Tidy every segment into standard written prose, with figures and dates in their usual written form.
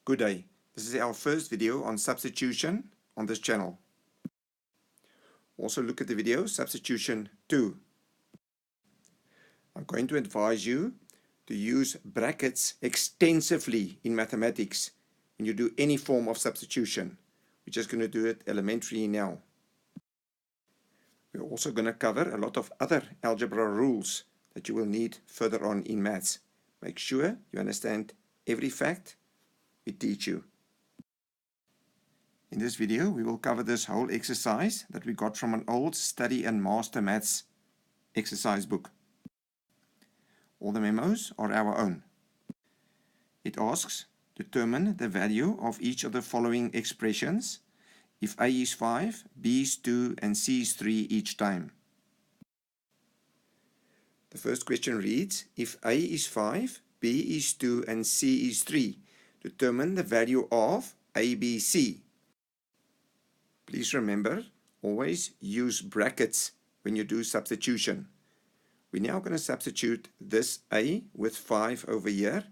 Good day. This is our first video on substitution on this channel. Also look at the video Substitution 2. I'm going to advise you to use brackets extensively in mathematics when you do any form of substitution. We're just going to do it elementary now. We're also going to cover a lot of other algebra rules that you will need further on in maths. Make sure you understand every fact we teach you. In this video, we will cover this whole exercise that we got from an old Study and Master Maths exercise book. All the memos are our own. It asks, determine the value of each of the following expressions if A is 5, B is 2, and C is 3 each time. The first question reads, if A is 5, B is 2, and C is 3, determine the value of A, B, C. Please remember, always use brackets when you do substitution. We're now going to substitute this A with 5 over here,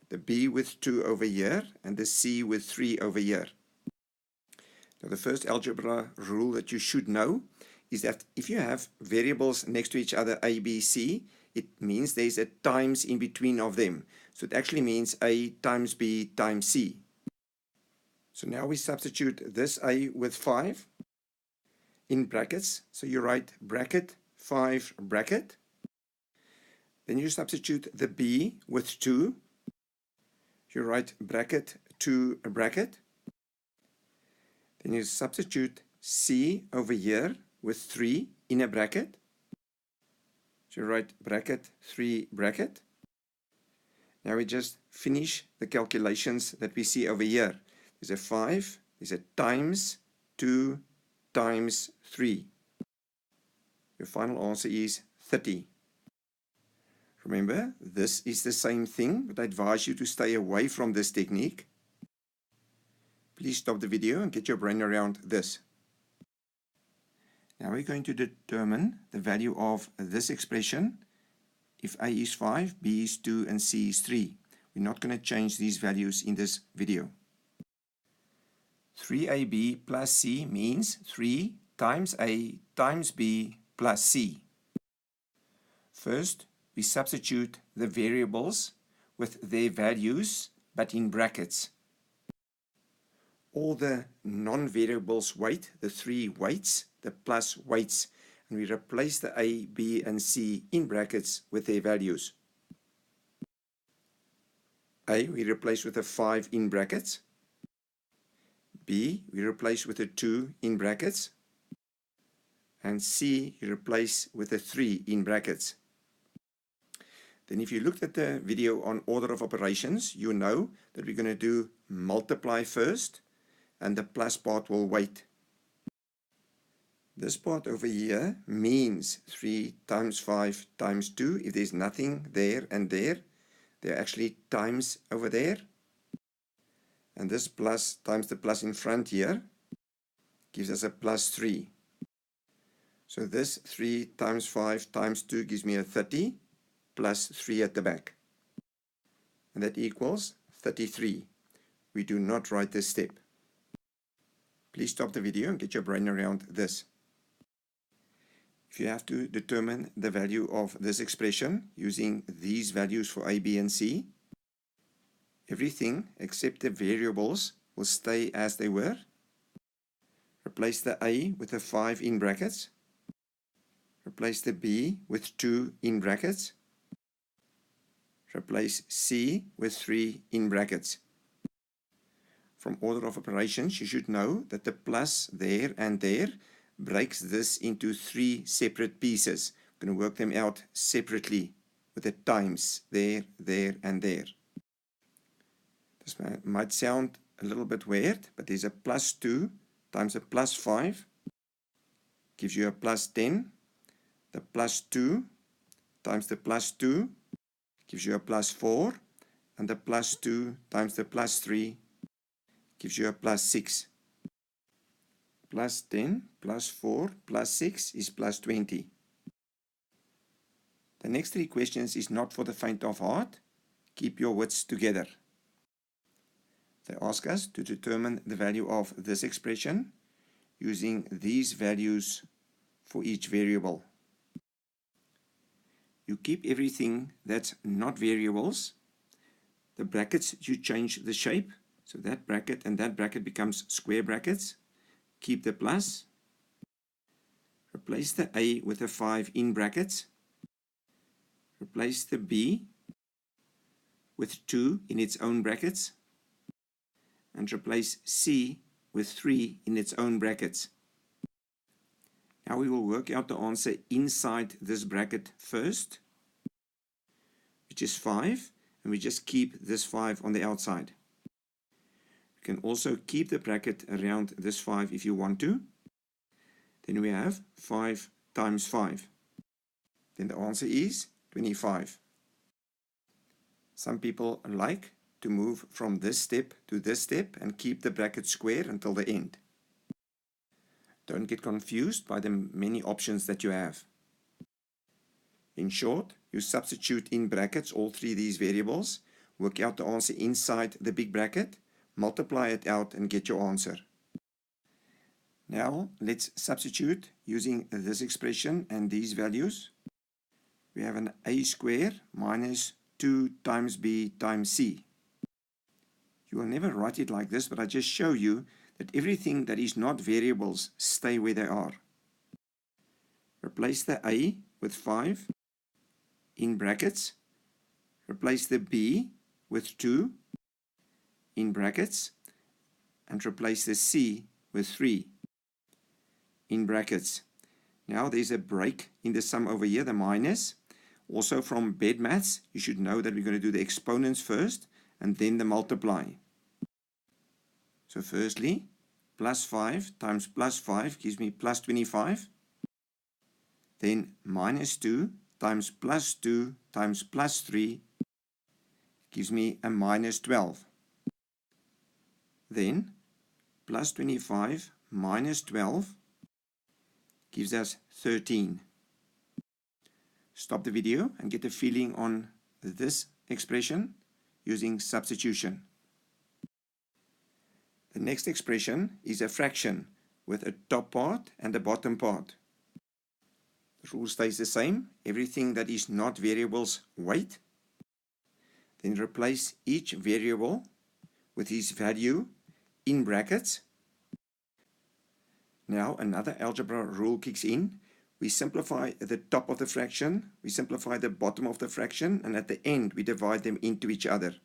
the B with 2 over here, and the C with 3 over here. Now the first algebra rule that you should know is that if you have variables next to each other, A, B, C, it means there's a times in between of them. So it actually means A times B times C. So now we substitute this A with 5 in brackets. So you write bracket 5 bracket. Then you substitute the B with 2. You write bracket 2 bracket. Then you substitute C over here with 3 in a bracket. So you write bracket 3 bracket. Now we just finish the calculations that we see over here. There's a 5, there's a times 2 times 3. Your final answer is 30. Remember, this is the same thing, but I advise you to stay away from this technique. Please stop the video and get your brain around this. Now we're going to determine the value of this expression if A is 5, B is 2, and C is 3. We're not going to change these values in this video. 3AB plus C means 3 times A times B plus C. First, we substitute the variables with their values, but in brackets. All the non-variables weight, the 3 weights, the plus weights, and we replace the A, B, and C in brackets with their values. A we replace with a 5 in brackets. B we replace with a 2 in brackets. And C you replace with a 3 in brackets. Then if you looked at the video on order of operations, you know that we're going to do multiply first, and the plus part will wait. This part over here means 3 times 5 times 2. If there's nothing there and there are actually times over there. And this plus times the plus in front here gives us a plus 3. So this 3 times 5 times 2 gives me a 30 plus 3 at the back. And that equals 33. We do not write this step. Please stop the video and get your brain around this. If you have to determine the value of this expression using these values for A, B, and C, everything except the variables will stay as they were. Replace the A with a 5 in brackets. Replace the B with 2 in brackets. Replace C with 3 in brackets. From order of operations, you should know that the plus there and there breaks this into 3 separate pieces. We're going to work them out separately with the times there, there, and there. This might sound a little bit weird, but there's a plus 2 times a plus 5 gives you a plus 10. The plus 2 times the plus 2 gives you a plus 4. And the plus 2 times the plus 3 gives you a plus 6. Plus 10 plus 4 plus 6 is plus 20. The next 3 questions is not for the faint of heart. Keep your wits together. They ask us to determine the value of this expression using these values for each variable. You keep everything that's not variables. The brackets, you change the shape. So that bracket and that bracket becomes square brackets. Keep the plus. Replace the a with a 5 in brackets. Replace the b with 2 in its own brackets. And replace c with 3 in its own brackets. Now we will work out the answer inside this bracket first, which is 5, and we just keep this 5 on the outside. You can also keep the bracket around this 5 if you want to. Then we have 5 times 5. Then the answer is 25. Some people like to move from this step to this step and keep the bracket square until the end. Don't get confused by the many options that you have. In short, you substitute in brackets all three of these variables, work out the answer inside the big bracket, multiply it out and get your answer. Now let's substitute using this expression and these values. We have an a squared minus 2 times b times c. You will never write it like this, but I just show you that everything that is not variables stay where they are. Replace the a with 5 in brackets. Replace the b with 2 in brackets. And replace the c with 3 in brackets. Now there's a break in the sum over here, the minus. Also from bed maths, you should know that we're going to do the exponents first and then the multiply. So firstly, plus 5 times plus 5 gives me plus 25. Then minus 2 times plus 2 times plus 3 gives me a minus 12. Then plus 25 minus 12 gives us 13. Stop the video and get a feeling on this expression using substitution. The next expression is a fraction with a top part and a bottom part. The rule stays the same. Everything that is not variables, wait. Then replace each variable with its value in brackets. Now another algebra rule kicks in. We simplify the top of the fraction, we simplify the bottom of the fraction, and at the end we divide them into each other.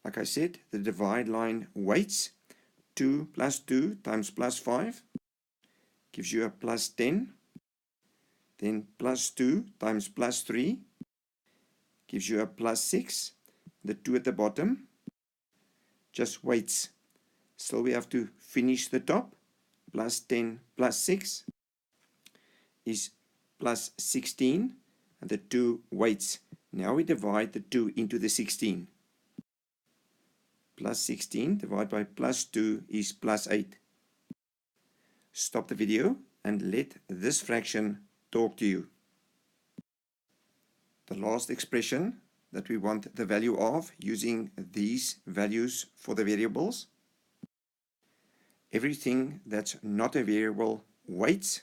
Like I said, the divide line waits. 2 plus 2 times plus 5 gives you a plus 10. Then plus 2 times plus 3 gives you a plus 6. The 2 at the bottom just waits. So we have to finish the top. Plus 10 plus 6 is plus 16, and the 2 waits. Now we divide the 2 into the 16. Plus 16 divided by plus 2 is plus 8. Stop the video and let this fraction talk to you. The last expression that we want the value of using these values for the variables. Everything that's not a variable waits.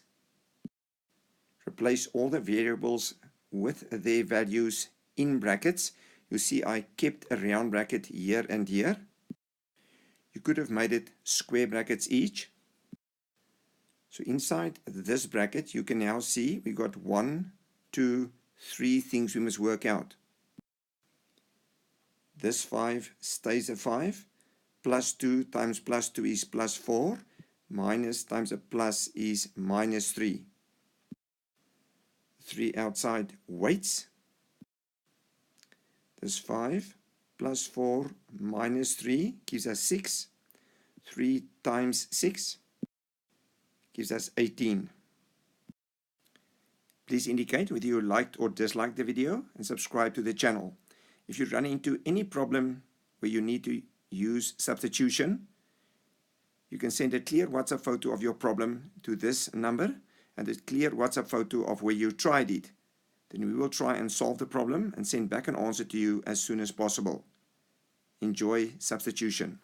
Replace all the variables with their values in brackets. You see I kept a round bracket here and here. You could have made it square brackets each. So inside this bracket you can now see we got 1, 2, 3 things we must work out. This 5 stays a 5. Plus 2 times plus 2 is plus 4. Minus times a plus is minus 3. 3 outside waits. This 5 plus 4 minus 3 gives us 6. 3 times 6 gives us 18. Please indicate whether you liked or disliked the video and subscribe to the channel. If you run into any problem where you need to use substitution, you can send a clear WhatsApp photo of your problem to this number and a clear WhatsApp photo of where you tried it. Then we will try and solve the problem and send back an answer to you as soon as possible. Enjoy substitution.